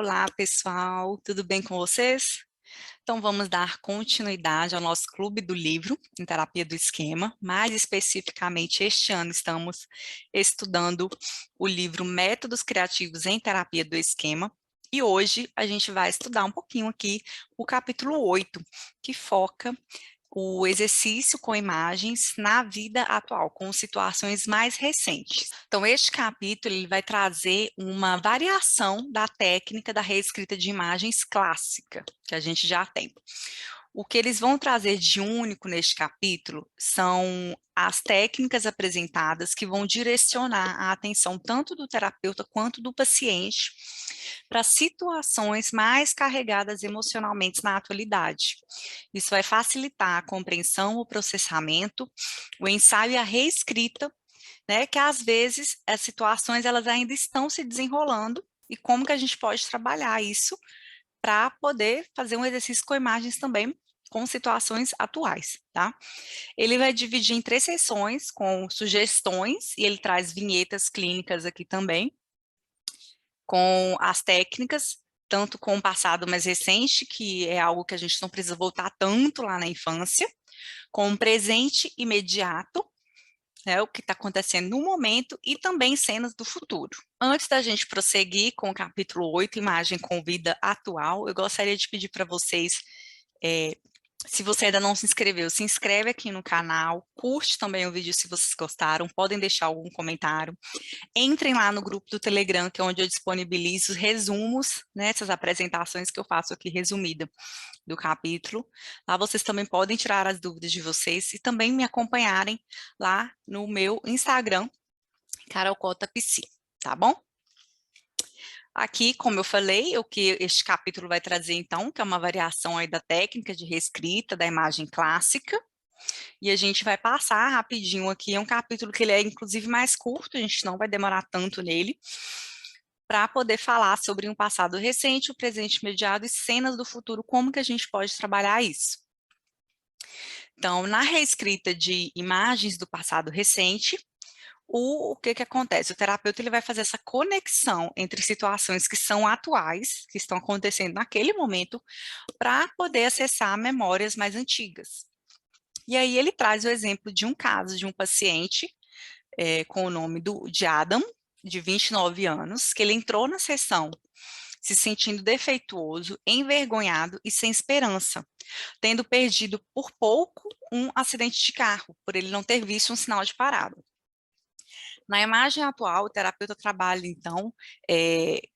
Olá, pessoal, tudo bem com vocês? Então, vamos dar continuidade ao nosso Clube do Livro em Terapia do Esquema. Mais especificamente, este ano estamos estudando o livro Métodos Criativos em Terapia do Esquema. E hoje a gente vai estudar um pouquinho aqui o capítulo 8, que foca o exercício com imagens na vida atual, com situações mais recentes. Então, este capítulo ele vai trazer uma variação da técnica da reescrita de imagens clássica, que a gente já tem. O que eles vão trazer de único neste capítulo são as técnicas apresentadas que vão direcionar a atenção tanto do terapeuta quanto do paciente para situações mais carregadas emocionalmente na atualidade. Isso vai facilitar a compreensão, o processamento, o ensaio e a reescrita, né, que às vezes as situações elas ainda estão se desenrolando e como que a gente pode trabalhar isso para poder fazer um exercício com imagens também com situações atuais, tá? Ele vai dividir em 3 sessões com sugestões e ele traz vinhetas clínicas aqui também, com as técnicas, tanto com o passado mais recente, que é algo que a gente não precisa voltar tanto lá na infância, com o presente imediato, né, o que está acontecendo no momento, e também cenas do futuro. Antes da gente prosseguir com o capítulo 8, Imagem com Vida Atual, eu gostaria de pedir para vocês, se você ainda não se inscreveu, se inscreve aqui no canal, curte também o vídeo se vocês gostaram, podem deixar algum comentário. Entrem lá no grupo do Telegram, que é onde eu disponibilizo resumos, né, essas apresentações que eu faço aqui resumida do capítulo. Lá vocês também podem tirar as dúvidas de vocês e também me acompanharem lá no meu Instagram, Carol Cota Psi, tá bom? Aqui, como eu falei, o que este capítulo vai trazer então, que é uma variação aí da técnica de reescrita da imagem clássica, e a gente vai passar rapidinho aqui, é um capítulo que ele é inclusive mais curto, a gente não vai demorar tanto nele, para poder falar sobre um passado recente, o presente imediato e cenas do futuro, como que a gente pode trabalhar isso. Então, na reescrita de imagens do passado recente, o que que acontece? O terapeuta ele vai fazer essa conexão entre situações que são atuais, que estão acontecendo naquele momento, para poder acessar memórias mais antigas. E aí ele traz o exemplo de um caso de um paciente com o nome de Adam, de 29 anos, que ele entrou na sessão se sentindo defeituoso, envergonhado e sem esperança, tendo perdido por pouco um acidente de carro, por ele não ter visto um sinal de parada. Na imagem atual, o terapeuta trabalha, então,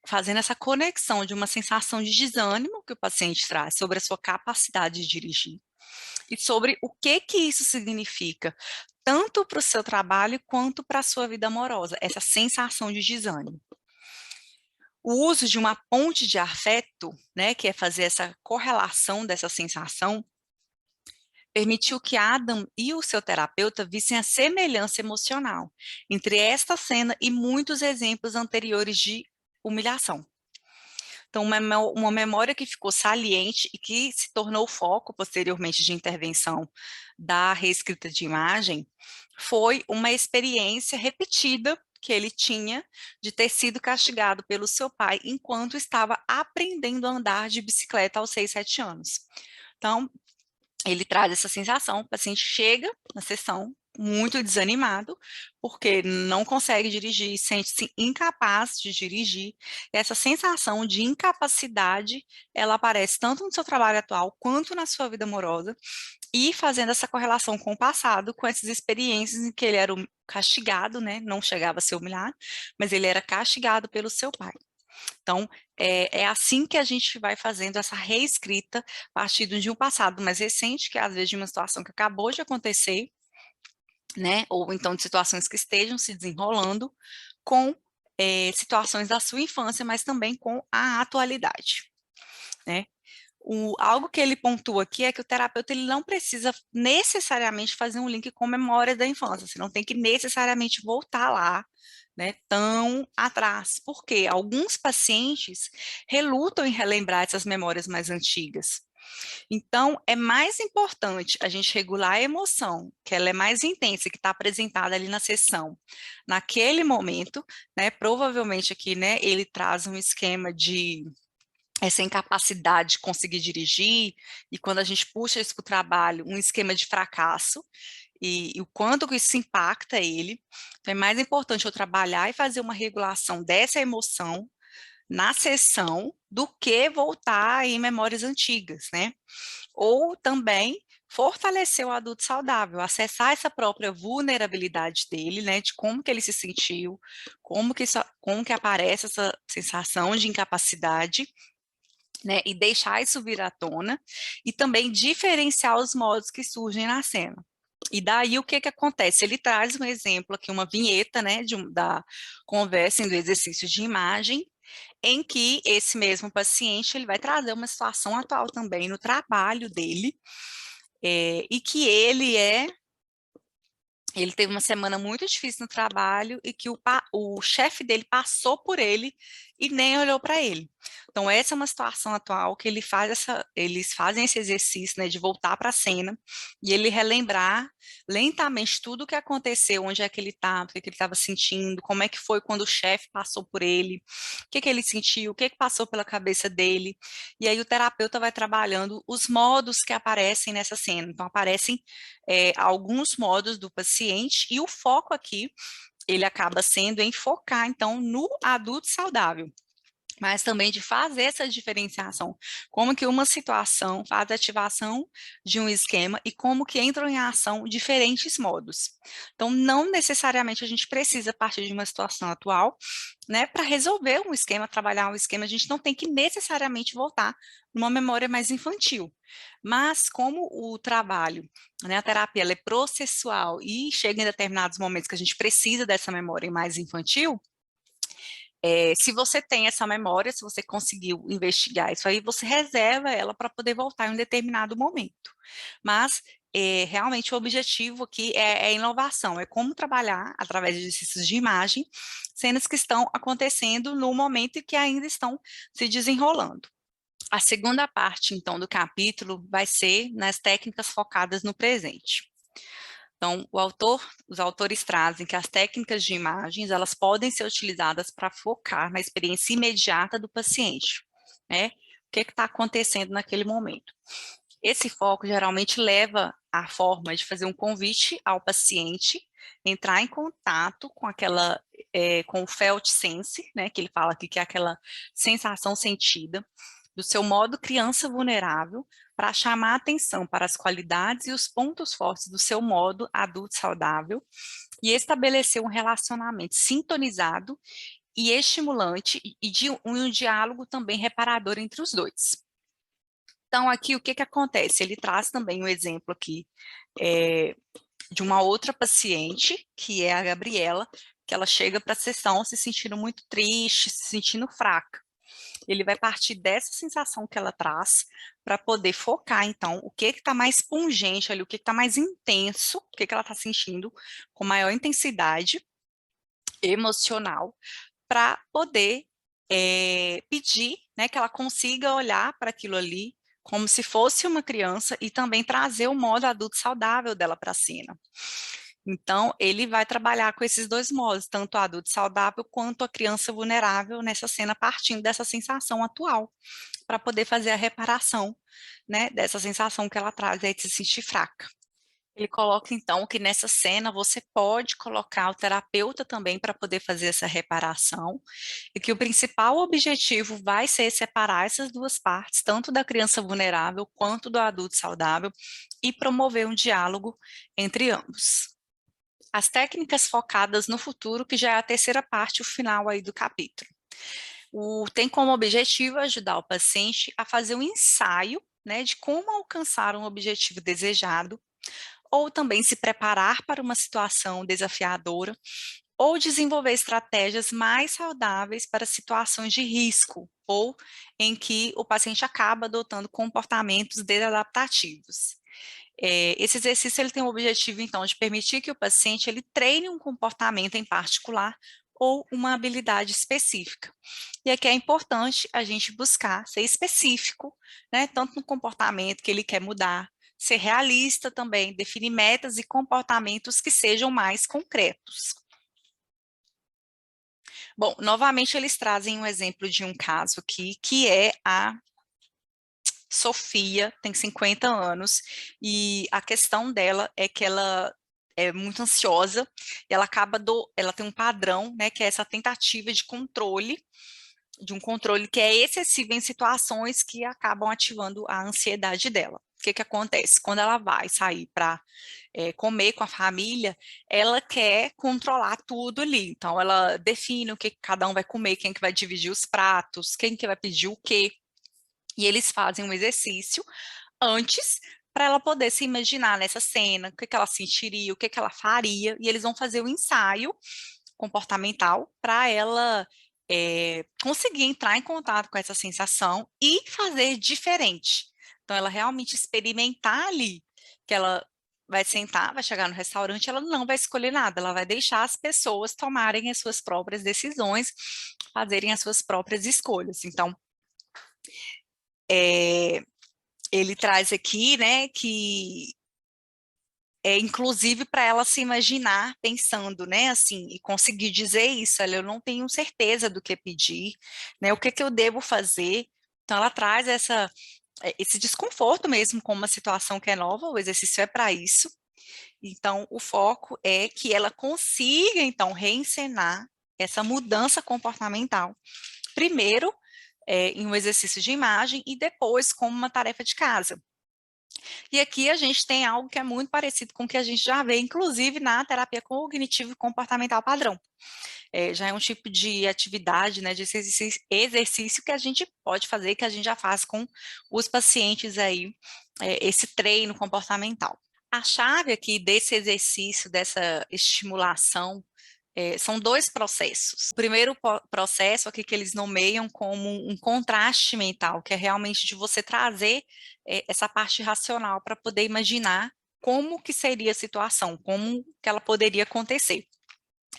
fazendo essa conexão de uma sensação de desânimo que o paciente traz sobre a sua capacidade de dirigir e sobre o que que isso significa, tanto para o seu trabalho quanto para a sua vida amorosa, essa sensação de desânimo. O uso de uma ponte de afeto, né, que é fazer essa correlação dessa sensação, permitiu que Adam e o seu terapeuta vissem a semelhança emocional entre esta cena e muitos exemplos anteriores de humilhação. Então, uma memória que ficou saliente e que se tornou foco posteriormente de intervenção da reescrita de imagem foi uma experiência repetida que ele tinha de ter sido castigado pelo seu pai enquanto estava aprendendo a andar de bicicleta aos 6, 7 anos. Então, ele traz essa sensação, o paciente chega na sessão muito desanimado, porque não consegue dirigir, sente-se incapaz de dirigir. E essa sensação de incapacidade, ela aparece tanto no seu trabalho atual, quanto na sua vida amorosa, e fazendo essa correlação com o passado, com essas experiências em que ele era castigado, né? Não chegava a ser humilhado, mas ele era castigado pelo seu pai. Então, é assim que a gente vai fazendo essa reescrita, partindo de um passado mais recente, que é às vezes de uma situação que acabou de acontecer, né? Ou então de situações que estejam se desenrolando, com situações da sua infância, mas também com a atualidade, né? Algo que ele pontua aqui é que o terapeuta ele não precisa necessariamente fazer um link com memória da infância, você não tem que necessariamente voltar lá, né, tão atrás, porque alguns pacientes relutam em relembrar essas memórias mais antigas. Então, é mais importante a gente regular a emoção, que ela é mais intensa, que está apresentada ali na sessão, naquele momento, né, provavelmente aqui, né, ele traz um esquema de essa incapacidade de conseguir dirigir, e quando a gente puxa isso para o trabalho, um esquema de fracasso, e o quanto que isso impacta ele. Então, é mais importante eu trabalhar e fazer uma regulação dessa emoção na sessão do que voltar em memórias antigas, né? Ou também fortalecer o adulto saudável, acessar essa própria vulnerabilidade dele, né, de como que ele se sentiu, como que aparece essa sensação de incapacidade, né, e deixar isso vir à tona, e também diferenciar os modos que surgem na cena. E daí o que que acontece? Ele traz um exemplo aqui, uma vinheta, né, da conversa do exercício de imagem, em que esse mesmo paciente ele vai trazer uma situação atual também no trabalho dele, e que ele teve uma semana muito difícil no trabalho e que o chefe dele passou por ele e nem olhou para ele. Então, essa é uma situação atual que eles fazem esse exercício, né, de voltar para a cena e ele relembrar lentamente tudo o que aconteceu, onde é que ele estava, o que ele estava sentindo, como é que foi quando o chefe passou por ele, o que que ele sentiu, o que que passou pela cabeça dele. E aí o terapeuta vai trabalhando os modos que aparecem nessa cena. Então, aparecem alguns modos do paciente, e o foco aqui, ele acaba sendo em focar, então, no adulto saudável, mas também de fazer essa diferenciação, como que uma situação faz a ativação de um esquema e como que entram em ação diferentes modos. Então, não necessariamente a gente precisa partir de uma situação atual, né, para resolver um esquema, trabalhar um esquema, a gente não tem que necessariamente voltar numa memória mais infantil. Mas como o trabalho, né, a terapia, ela é processual e chega em determinados momentos que a gente precisa dessa memória mais infantil, se você tem essa memória, se você conseguiu investigar isso aí, você reserva ela para poder voltar em um determinado momento. Mas, realmente, o objetivo aqui é inovação, é como trabalhar, através de exercícios de imagem, cenas que estão acontecendo no momento e que ainda estão se desenrolando. A segunda parte, então, do capítulo vai ser nas técnicas focadas no presente. Então, os autores trazem que as técnicas de imagens, elas podem ser utilizadas para focar na experiência imediata do paciente, né? O que está acontecendo naquele momento. Esse foco geralmente leva à forma de fazer um convite ao paciente, entrar em contato com com o felt sense, né, que ele fala aqui que é aquela sensação sentida, do seu modo criança vulnerável, para chamar a atenção para as qualidades e os pontos fortes do seu modo adulto saudável e estabelecer um relacionamento sintonizado e estimulante e de um diálogo também reparador entre os dois. Então, aqui, o que que acontece? Ele traz também um exemplo aqui de uma outra paciente, que é a Gabriela, que ela chega para a sessão se sentindo muito triste, se sentindo fraca. Ele vai partir dessa sensação que ela traz para poder focar, então, o que está mais pungente ali, o que está mais intenso, o que ela está sentindo com maior intensidade emocional, para poder pedir, né, que ela consiga olhar para aquilo ali como se fosse uma criança e também trazer o modo adulto saudável dela para a cena. Então, ele vai trabalhar com esses dois modos, tanto o adulto saudável quanto a criança vulnerável nessa cena, partindo dessa sensação atual, para poder fazer a reparação, né, dessa sensação que ela traz aí de se sentir fraca. Ele coloca, então, que nessa cena você pode colocar o terapeuta também para poder fazer essa reparação, e que o principal objetivo vai ser separar essas duas partes, tanto da criança vulnerável quanto do adulto saudável, e promover um diálogo entre ambos. As técnicas focadas no futuro, que já é a terceira parte, o final aí do capítulo. Tem como objetivo ajudar o paciente a fazer um ensaio, né, de como alcançar um objetivo desejado, ou também se preparar para uma situação desafiadora, ou desenvolver estratégias mais saudáveis para situações de risco, ou em que o paciente acaba adotando comportamentos desadaptativos. Esse exercício ele tem o objetivo, então, de permitir que o paciente ele treine um comportamento em particular ou uma habilidade específica. E aqui é importante a gente buscar ser específico, né, tanto no comportamento que ele quer mudar, ser realista também, definir metas e comportamentos que sejam mais concretos. Bom, novamente eles trazem um exemplo de um caso aqui, que é a Sofia, tem 50 anos, e a questão dela é que ela é muito ansiosa, e ela tem um padrão, né, que é essa tentativa de um controle que é excessivo em situações que acabam ativando a ansiedade dela. O que que acontece? Quando ela vai sair para comer com a família, ela quer controlar tudo ali. Então, ela define o que cada um vai comer, quem que vai dividir os pratos, quem que vai pedir o quê. E eles fazem um exercício antes para ela poder se imaginar nessa cena, o que que ela sentiria, o que que ela faria, e eles vão fazer um ensaio comportamental para ela conseguir entrar em contato com essa sensação e fazer diferente. Então, ela realmente experimentar ali, que ela vai sentar, vai chegar no restaurante, ela não vai escolher nada, ela vai deixar as pessoas tomarem as suas próprias decisões, fazerem as suas próprias escolhas. Então, é, ele traz aqui, né, que inclusive para ela se imaginar pensando, né, assim, e conseguir dizer isso, eu não tenho certeza do que pedir, né, o que que eu devo fazer. Então ela traz esse desconforto mesmo com uma situação que é nova, o exercício é para isso. Então o foco é que ela consiga, então, reencenar essa mudança comportamental, primeiro em um exercício de imagem e depois como uma tarefa de casa. E aqui a gente tem algo que é muito parecido com o que a gente já vê, inclusive na terapia cognitivo e comportamental padrão. Já é um tipo de atividade, né, de exercício que a gente pode fazer, que a gente já faz com os pacientes aí, esse treino comportamental. A chave aqui desse exercício, dessa estimulação, são dois processos. O primeiro processo aqui que eles nomeiam como um contraste mental, que é realmente de você trazer essa parte racional para poder imaginar como que seria a situação, como que ela poderia acontecer.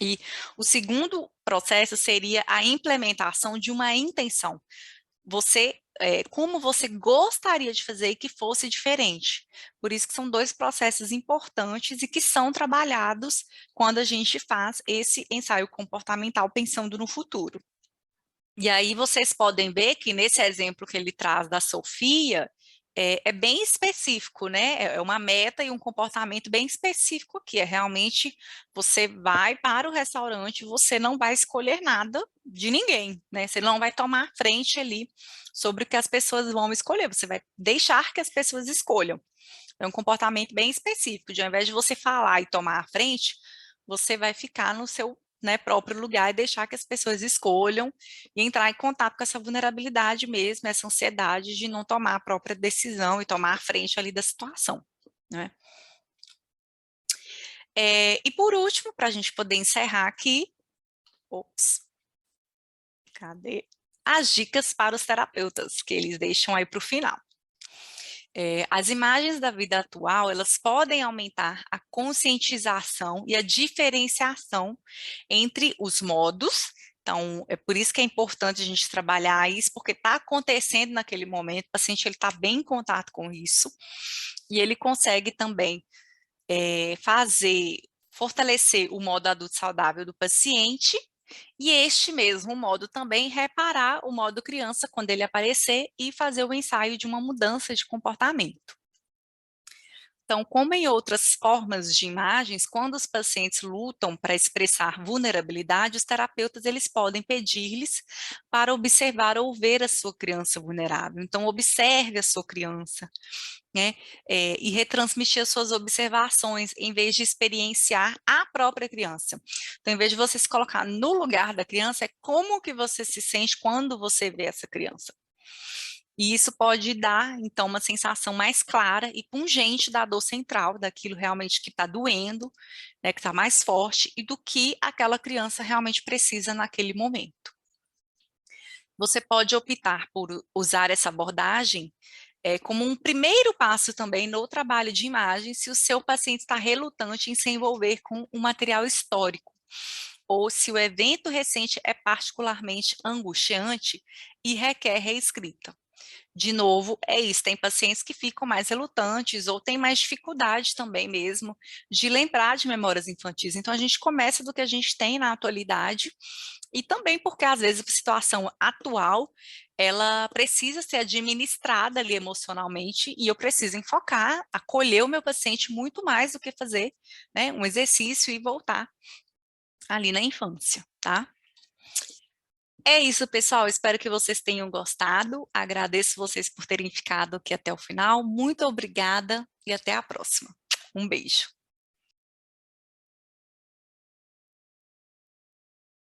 E o segundo processo seria a implementação de uma intenção. Como você gostaria de fazer e que fosse diferente. Por isso que são dois processos importantes e que são trabalhados quando a gente faz esse ensaio comportamental pensando no futuro. E aí vocês podem ver que nesse exemplo que ele traz da Sofia, é bem específico, né? É uma meta e um comportamento bem específico aqui. É realmente você vai para o restaurante, você não vai escolher nada de ninguém, né? Você não vai tomar frente ali sobre o que as pessoas vão escolher, você vai deixar que as pessoas escolham. É um comportamento bem específico, de ao invés de você falar e tomar a frente, você vai ficar no seu, né, próprio lugar e deixar que as pessoas escolham e entrar em contato com essa vulnerabilidade mesmo, essa ansiedade de não tomar a própria decisão e tomar a frente ali da situação, né? E por último, para a gente poder encerrar aqui, cadê? As dicas para os terapeutas, que eles deixam aí para o final. As imagens da vida atual, elas podem aumentar a conscientização e a diferenciação entre os modos. Então, é por isso que é importante a gente trabalhar isso, porque está acontecendo naquele momento, o paciente está bem em contato com isso, e ele consegue também fortalecer o modo adulto saudável do paciente, e este mesmo modo também reparar o modo criança quando ele aparecer e fazer o ensaio de uma mudança de comportamento. Então, como em outras formas de imagens, quando os pacientes lutam para expressar vulnerabilidade, os terapeutas eles podem pedir-lhes para observar ou ver a sua criança vulnerável. Então, observe a sua criança, né? E retransmitir as suas observações, em vez de experienciar a própria criança. Então, em vez de você se colocar no lugar da criança, é como que você se sente quando você vê essa criança. E isso pode dar, então, uma sensação mais clara e pungente da dor central, daquilo realmente que está doendo, né, que está mais forte, e do que aquela criança realmente precisa naquele momento. Você pode optar por usar essa abordagem como um primeiro passo também no trabalho de imagem, se o seu paciente está relutante em se envolver com um material histórico, ou se o evento recente é particularmente angustiante e requer reescrita. De novo, é isso, tem pacientes que ficam mais relutantes ou têm mais dificuldade também mesmo de lembrar de memórias infantis. Então, a gente começa do que a gente tem na atualidade e também porque, às vezes, a situação atual, ela precisa ser administrada ali emocionalmente e eu preciso enfocar, acolher o meu paciente muito mais do que fazer, né, um exercício e voltar ali na infância, tá? É isso, pessoal. Espero que vocês tenham gostado. Agradeço vocês por terem ficado aqui até o final. Muito obrigada e até a próxima. Um beijo.